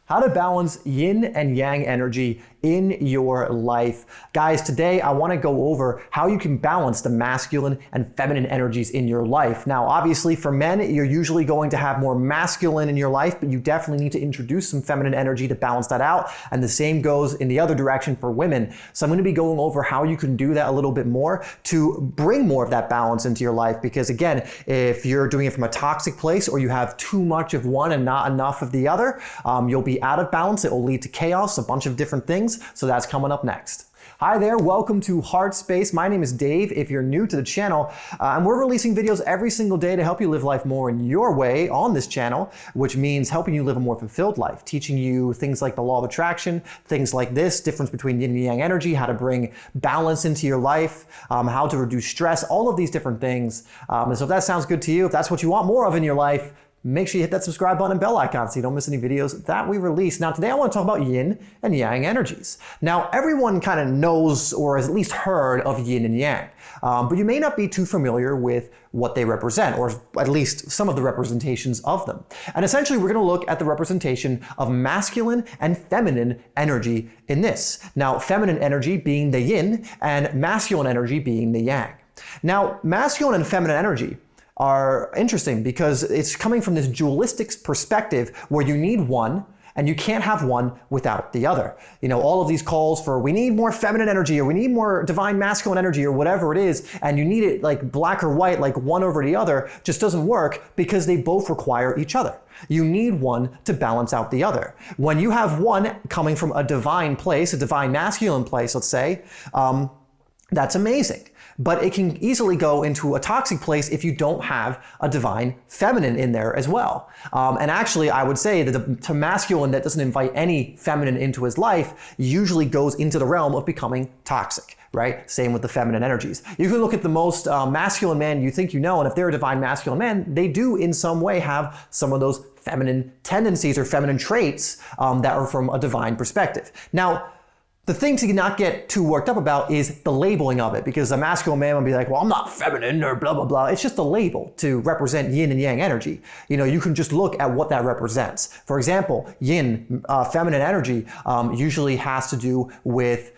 How to balance yin and yang energy in your life. Guys, today I want to go over how you can balance the masculine and feminine energies in your life. Now, obviously for men, you're usually going to have more masculine in your life, but you definitely need to introduce some feminine energy to balance that out. And the same goes in the other direction for women. So I'm going to be going over how you can do that a little bit more to bring more of that balance into your life. Because again, if you're doing it from a toxic place or you have too much of one and not enough of the other, you'll be out of balance. It will lead to chaos, a bunch of different things. So that's coming up next. Hi there, welcome to HeartSpace. My name is Dave if you're new to the channel, and we're releasing videos every single day to help you live life more in your way on this channel, which means helping you live a more fulfilled life, teaching you things like the law of attraction, things like this, difference between yin and yang energy, how to bring balance into your life, how to reduce stress, all of these different things. And so if that sounds good to you, if that's what you want more of in your life, make sure you hit that subscribe button and bell icon so you don't miss any videos that we release. Now, today I want to talk about yin and yang energies. Now, everyone kind of knows or has at least heard of yin and yang, but you may not be too familiar with what they represent, or at least some of the representations of them. And essentially, we're going to look at the representation of masculine and feminine energy in this. Now, feminine energy being the yin and masculine energy being the yang. Now, masculine and feminine energy are interesting because it's coming from this dualistic perspective where you need one and you can't have one without the other. You know, all of these calls for we need more feminine energy or we need more divine masculine energy or whatever it is, and you need it like black or white, like one over the other, just doesn't work because they both require each other. You need one to balance out the other. When you have one coming from a divine place, a divine masculine place, let's say, that's amazing. But it can easily go into a toxic place if you don't have a divine feminine in there as well. And actually, I would say that the masculine that doesn't invite any feminine into his life usually goes into the realm of becoming toxic, right? Same with the feminine energies. You can look at the most masculine man you think you know, and if they're a divine masculine man, they do in some way have some of those feminine tendencies or feminine traits that are from a divine perspective. Now, the thing to not get too worked up about is the labeling of it, because a masculine man would be like, well, I'm not feminine or blah, blah, blah. It's just a label to represent yin and yang energy. You know, you can just look at what that represents. For example, yin, feminine energy, usually has to do with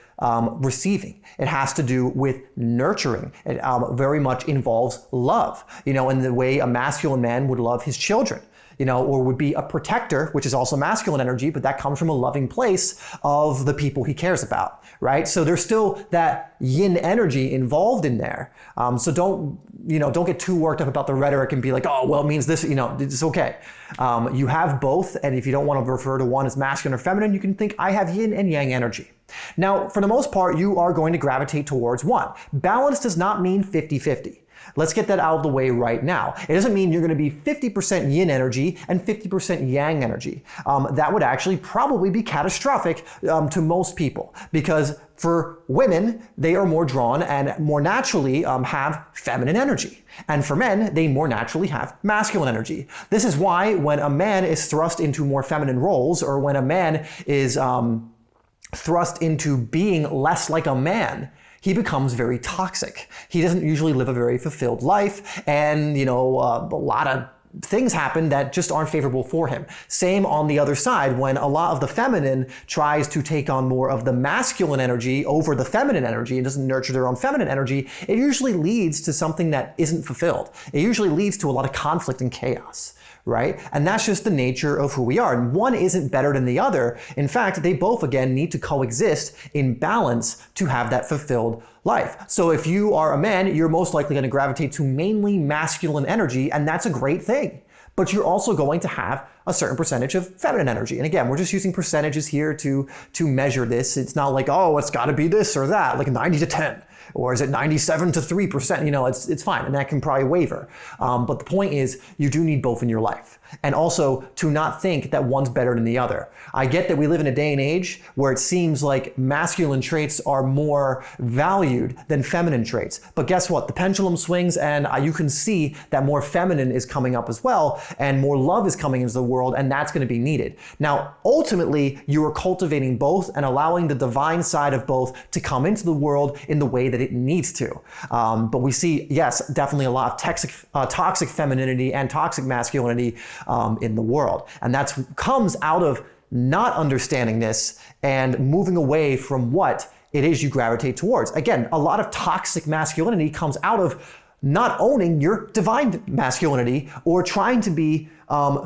receiving. It has to do with nurturing. It very much involves love, you know, in the way a masculine man would love his children. You know, or would be a protector, which is also masculine energy, but that comes from a loving place of the people he cares about, right? So there's still that yin energy involved in there. So don't get too worked up about the rhetoric and be like, oh, well, it means this, you know, it's okay. You have both, and if you don't want to refer to one as masculine or feminine, you can think I have yin and yang energy. Now, for the most part, you are going to gravitate towards one. Balance does not mean 50-50. Let's get that out of the way right now. It doesn't mean you're going to be 50% yin energy and 50% yang energy. That would actually probably be catastrophic to most people, because for women, they are more drawn and more naturally have feminine energy. And for men, they more naturally have masculine energy. This is why when a man is thrust into more feminine roles, or when a man is thrust into being less like a man, he becomes very toxic. He doesn't usually live a very fulfilled life, and a lot of things happen that just aren't favorable for him. Same on the other side, when a lot of the feminine tries to take on more of the masculine energy over the feminine energy and doesn't nurture their own feminine energy, it usually leads to something that isn't fulfilled. It usually leads to a lot of conflict and chaos. Right? And that's just the nature of who we are. And one isn't better than the other. In fact, they both, again, need to coexist in balance to have that fulfilled life. So if you are a man, you're most likely going to gravitate to mainly masculine energy, and that's a great thing. But you're also going to have a certain percentage of feminine energy. And again, we're just using percentages here to measure this. It's not like, oh, it's got to be this or that, like 90-10. Or is it 97 to 3%? You know, it's fine, and that can probably waver. But the point is, you do need both in your life. And also to not think that one's better than the other. I get that we live in a day and age where it seems like masculine traits are more valued than feminine traits. But guess what? The pendulum swings, and you can see that more feminine is coming up as well, and more love is coming into the world, and that's going to be needed. Now, ultimately, you are cultivating both and allowing the divine side of both to come into the world in the way that it needs to. But we see, yes, definitely a lot of toxic femininity and toxic masculinity in the world. And that comes out of not understanding this and moving away from what it is you gravitate towards. Again, a lot of toxic masculinity comes out of not owning your divine masculinity or trying to be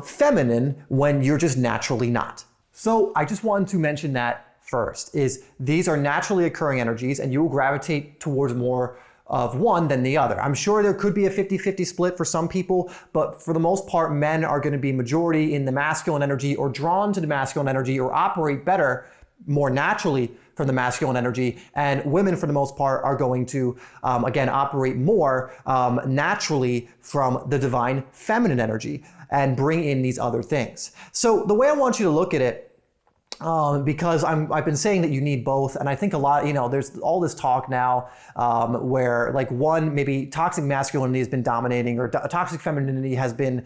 feminine when you're just naturally not. So I just wanted to mention that first, is these are naturally occurring energies and you will gravitate towards more of one than the other. I'm sure there could be a 50-50 split for some people, but for the most part, men are going to be majority in the masculine energy or drawn to the masculine energy or operate better, more naturally from the masculine energy, and women for the most part are going to, again, operate more naturally from the divine feminine energy and bring in these other things. So the way I want you to look at it, because I've been saying that you need both, and I think a lot, there's all this talk now where like one, maybe toxic masculinity has been dominating or toxic femininity has been,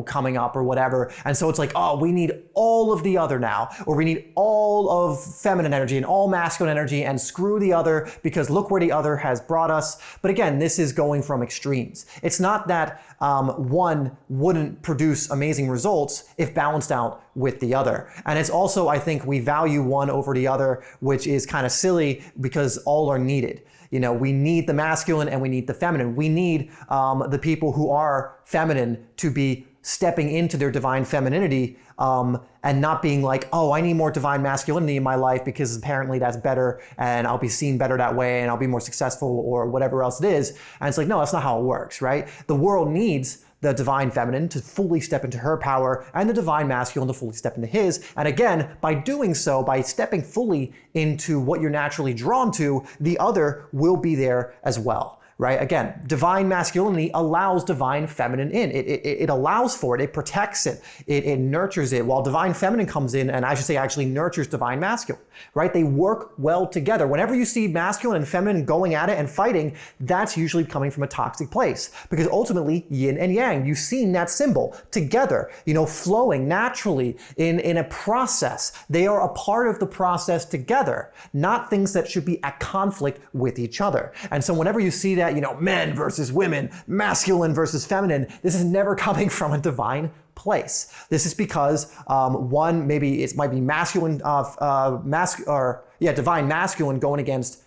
coming up or whatever. And so it's like, oh, we need all of the other now, or we need all of feminine energy and all masculine energy and screw the other because look where the other has brought us. But again, this is going from extremes. It's not that one wouldn't produce amazing results if balanced out with the other. And it's also, I think we value one over the other, which is kind of silly because all are needed. We need the masculine and we need the feminine. We need the people who are feminine to be stepping into their divine femininity and not being like, oh, I need more divine masculinity in my life because apparently that's better and I'll be seen better that way and I'll be more successful or whatever else it is. And it's like, no, that's not how it works, right? The world needs the divine feminine to fully step into her power and the divine masculine to fully step into his. And again, by doing so, by stepping fully into what you're naturally drawn to, the other will be there as well. Right? Again, divine masculinity allows divine feminine in. It allows for it. It protects it. It nurtures it. While divine feminine comes in, and I should say actually nurtures divine masculine. Right? They work well together. Whenever you see masculine and feminine going at it and fighting, that's usually coming from a toxic place. Because ultimately, yin and yang, you've seen that symbol together, flowing naturally in a process. They are a part of the process together, not things that should be at conflict with each other. And so whenever you see that, men versus women, masculine versus feminine, this is never coming from a divine place. This is because one, maybe it might be masculine, divine masculine going against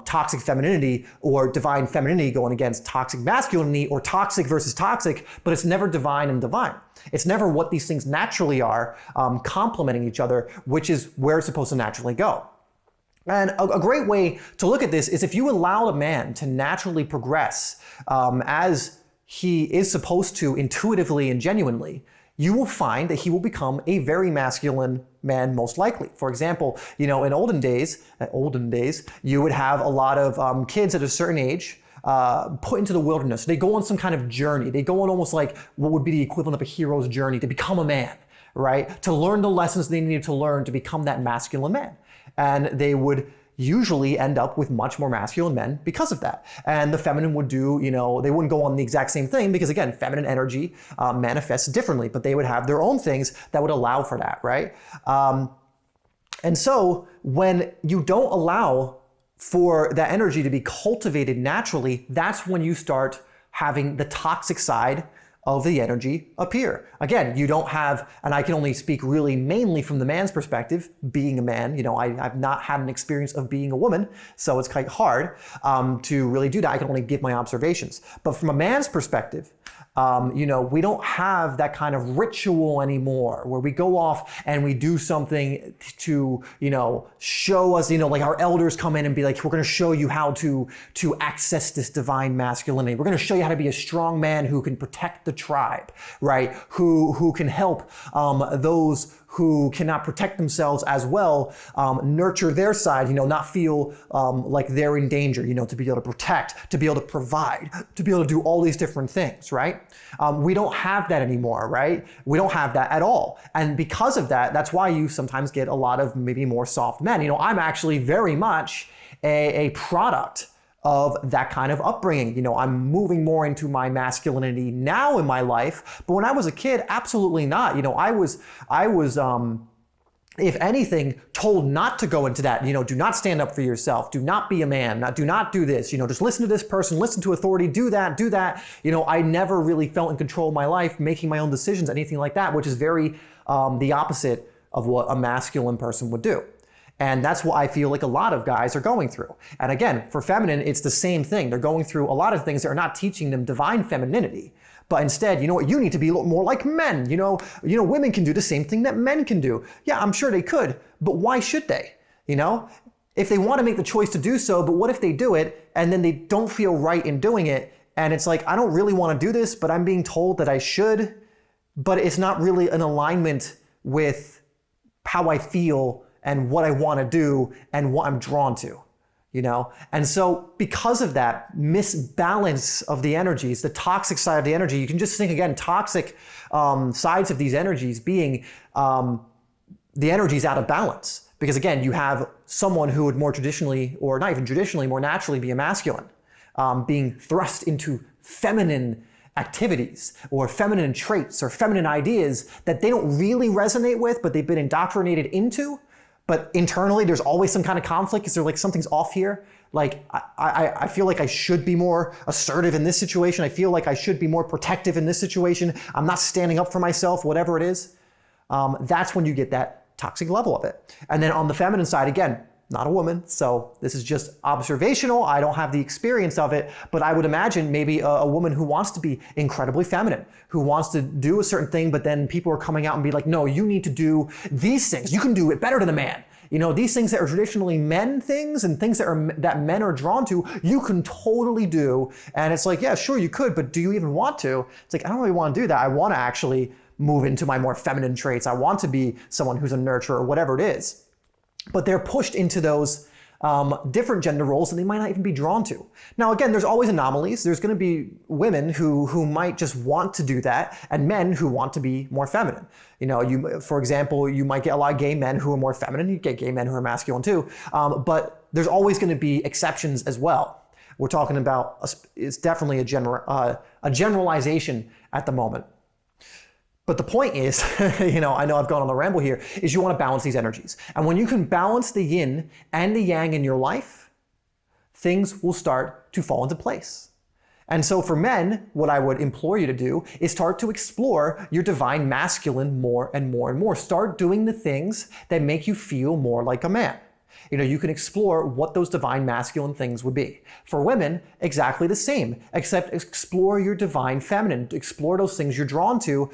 toxic femininity, or divine femininity going against toxic masculinity, or toxic versus toxic, but it's never divine and divine. It's never what these things naturally are, complementing each other, which is where it's supposed to naturally go. And a great way to look at this is if you allow a man to naturally progress as he is supposed to intuitively and genuinely, you will find that he will become a very masculine man most likely. For example, in olden days, you would have a lot of kids at a certain age put into the wilderness. They go on some kind of journey. They go on almost like what would be the equivalent of a hero's journey to become a man, right? To learn the lessons they needed to learn to become that masculine man. And they would usually end up with much more masculine men because of that. And the feminine would do, they wouldn't go on the exact same thing because again, feminine energy manifests differently, but they would have their own things that would allow for that, right? And so when you don't allow for that energy to be cultivated naturally, that's when you start having the toxic side of the energy appear. Again, you don't have, and I can only speak really mainly from the man's perspective, being a man, I've not had an experience of being a woman, so it's quite hard to really do that. I can only give my observations. But from a man's perspective, we don't have that kind of ritual anymore where we go off and we do something to, show us, like our elders come in and be like, we're going to show you how to access this divine masculinity. We're going to show you how to be a strong man who can protect the tribe, right? Who can help those who cannot protect themselves as well, nurture their side, not feel like they're in danger, to be able to protect, to be able to provide, to be able to do all these different things, right? We don't have that anymore, right? We don't have that at all. And because of that, that's why you sometimes get a lot of maybe more soft men. I'm actually very much a product of that kind of upbringing. I'm moving more into my masculinity now in my life, but when I was a kid, absolutely not. I was if anything, told not to go into that. Do not stand up for yourself. Do not be a man. Do not do this. Just listen to this person, listen to authority, do that, do that. I never really felt in control of my life, making my own decisions, anything like that, which is very the opposite of what a masculine person would do. And that's what I feel like a lot of guys are going through. And again, for feminine, it's the same thing. They're going through a lot of things that are not teaching them divine femininity. But instead, you know what, you need to be a little more like men. You know, women can do the same thing that men can do. Yeah, I'm sure they could, but why should they? You know, if they want to make the choice to do so, but what if they do it and then they don't feel right in doing it? And it's like, I don't really want to do this, but I'm being told that I should, but it's not really in alignment with how I feel and what I want to do and what I'm drawn to, you know? And so because of that misbalance of the energies, the toxic side of the energy, you can just think again, toxic sides of these energies being the energies out of balance. Because again, you have someone who would more traditionally, or not even traditionally, more naturally be a masculine, being thrust into feminine activities or feminine traits or feminine ideas that they don't really resonate with, but they've been indoctrinated into. But internally, there's always some kind of conflict. Is there like something's off here? Like, I feel like I should be more assertive in this situation. I feel like I should be more protective in this situation. I'm not standing up for myself, whatever it is. That's when you get that toxic level of it. And then on the feminine side, again, not a woman, so this is just observational. I don't have the experience of it, but I would imagine maybe a woman who wants to be incredibly feminine, who wants to do a certain thing, but then people are coming out and be like, no, you need to do these things. You can do it better than a man. You know, these things that are traditionally men things and things that men are drawn to, you can totally do. And it's like, yeah, sure, you could, but do you even want to? It's like, I don't really want to do that. I want to actually move into my more feminine traits. I want to be someone who's a nurturer or whatever it is. But they're pushed into those different gender roles that they might not even be drawn to. Now, again, there's always anomalies. There's going to be women who might just want to do that, and men who want to be more feminine. You know, for example, you might get a lot of gay men who are more feminine. You get gay men who are masculine too. But there's always going to be exceptions as well. We're talking about it's definitely a generalization at the moment. But the point is, you know I've gone on a ramble here, is you want to balance these energies. And when you can balance the yin and the yang in your life, things will start to fall into place. And so for men, what I would implore you to do is start to explore your divine masculine more and more and more. Start doing the things that make you feel more like a man. You know, you can explore what those divine masculine things would be. For women, exactly the same, except explore your divine feminine. Explore those things you're drawn to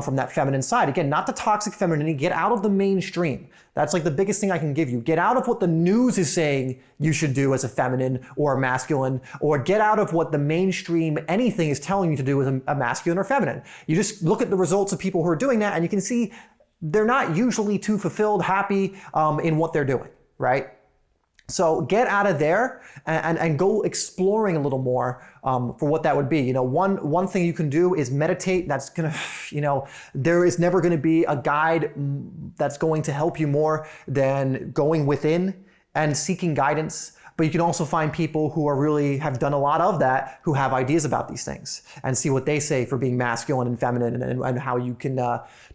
from that feminine side. Again, not the toxic femininity. Get out of the mainstream. That's like the biggest thing I can give you. Get out of what the news is saying you should do as a feminine or a masculine, or get out of what the mainstream anything is telling you to do as a masculine or feminine. You just look at the results of people who are doing that and you can see they're not usually too fulfilled, happy in what they're doing. Right? So get out of there and go exploring a little more for what that would be. You know, one thing you can do is meditate. That's gonna, you know, there is never gonna be a guide that's going to help you more than going within and seeking guidance. But you can also find people who have done a lot of that, who have ideas about these things, and see what they say for being masculine and feminine and how you can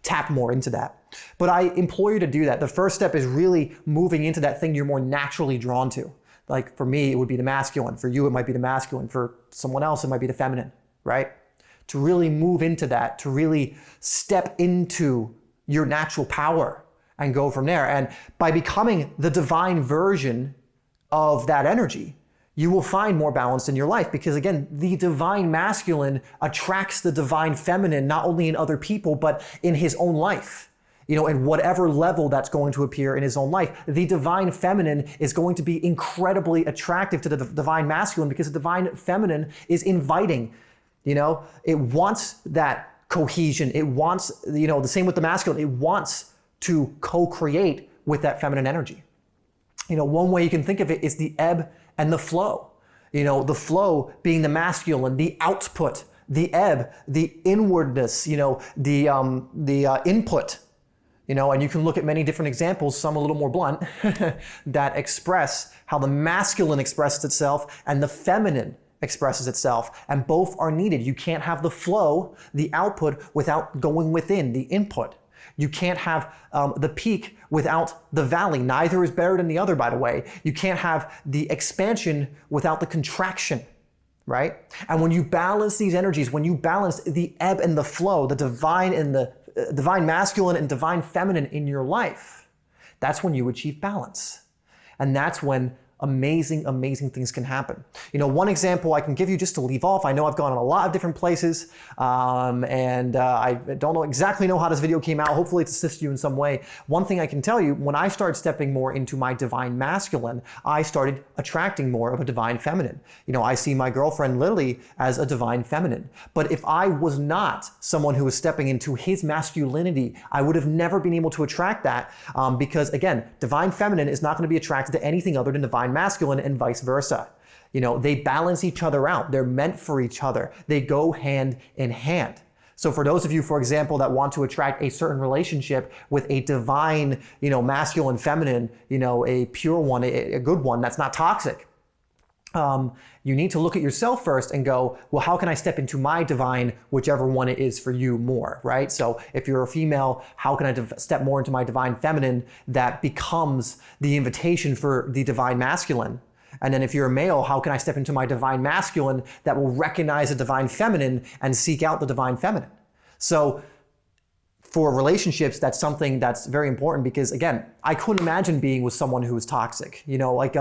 tap more into that. But I implore you to do that. The first step is really moving into that thing you're more naturally drawn to. Like for me, it would be the masculine. For you, it might be the masculine. For someone else, it might be the feminine, right? To really move into that, to really step into your natural power and go from there. And by becoming the divine version of that energy, you will find more balance in your life, because again, the divine masculine attracts the divine feminine, not only in other people, but in his own life. You know, in whatever level that's going to appear in his own life, the divine feminine is going to be incredibly attractive to the divine masculine, because the divine feminine is inviting. You know, it wants that cohesion. It wants, you know, the same with the masculine. It wants to co-create with that feminine energy. You know, one way you can think of it is the ebb and the flow. You know, the flow being the masculine, the output, the ebb, the inwardness, you know, the input. You know, and you can look at many different examples, some a little more blunt, that express how the masculine expresses itself and the feminine expresses itself, and both are needed. You can't have the flow, the output, without going within, the input. You can't have the peak without the valley. Neither is better than the other, by the way. You can't have the expansion without the contraction, right? And when you balance these energies, when you balance the ebb and the flow, the divine and the divine masculine and divine feminine in your life, that's when you achieve balance. And that's when amazing, amazing things can happen. You know, one example I can give you just to leave off, I know I've gone in a lot of different places, and I don't exactly know how this video came out. Hopefully it's assisted you in some way. One thing I can tell you, when I started stepping more into my divine masculine, I started attracting more of a divine feminine. You know, I see my girlfriend Lily as a divine feminine. But if I was not someone who was stepping into his masculinity, I would have never been able to attract that, because again, divine feminine is not going to be attracted to anything other than divine masculine, and vice versa. You know, they balance each other out. They're meant for each other. They go hand in hand. So for those of you, for example, that want to attract a certain relationship with a divine, you know, masculine, feminine, you know, a pure one, a good one that's not toxic, you need to look at yourself first and go, well, how can I step into my divine, whichever one it is for you more, right? So if you're a female, how can I step more into my divine feminine that becomes the invitation for the divine masculine? And then if you're a male, how can I step into my divine masculine that will recognize the divine feminine and seek out the divine feminine? So for relationships, that's something that's very important, because again, I couldn't imagine being with someone who is toxic. You know, like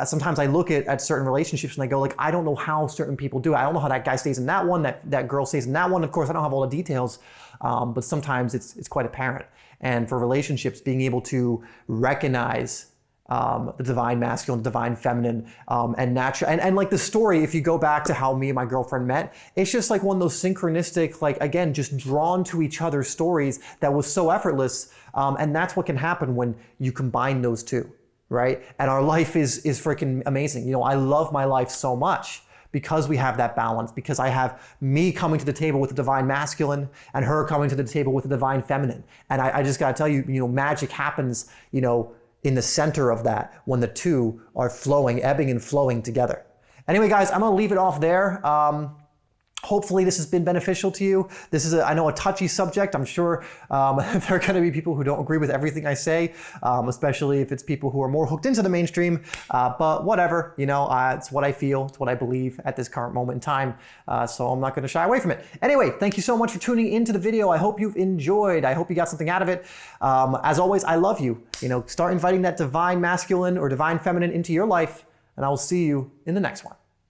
sometimes I look at certain relationships and I go like, I don't know how certain people do it. I don't know how that guy stays in that one, that girl stays in that one. Of course, I don't have all the details, but sometimes it's quite apparent. And for relationships, being able to recognize the divine masculine, divine feminine, and natural, and like the story, if you go back to how me and my girlfriend met, it's just like one of those synchronistic, like again, just drawn to each other's stories that was so effortless. And that's what can happen when you combine those two, right? And our life is freaking amazing. You know, I love my life so much because we have that balance, because I have me coming to the table with the divine masculine and her coming to the table with the divine feminine. And I just gotta tell you, you know, magic happens, you know, in the center of that when the two are flowing, ebbing and flowing together. Anyway, guys, I'm gonna leave it off there. Hopefully this has been beneficial to you. This is, I know, a touchy subject. I'm sure there are going to be people who don't agree with everything I say, especially if it's people who are more hooked into the mainstream. But whatever, you know, it's what I feel, it's what I believe at this current moment in time. So I'm not going to shy away from it. Anyway, thank you so much for tuning into the video. I hope you've enjoyed. I hope you got something out of it. As always, I love you. You know, start inviting that divine masculine or divine feminine into your life, and I will see you in the next one.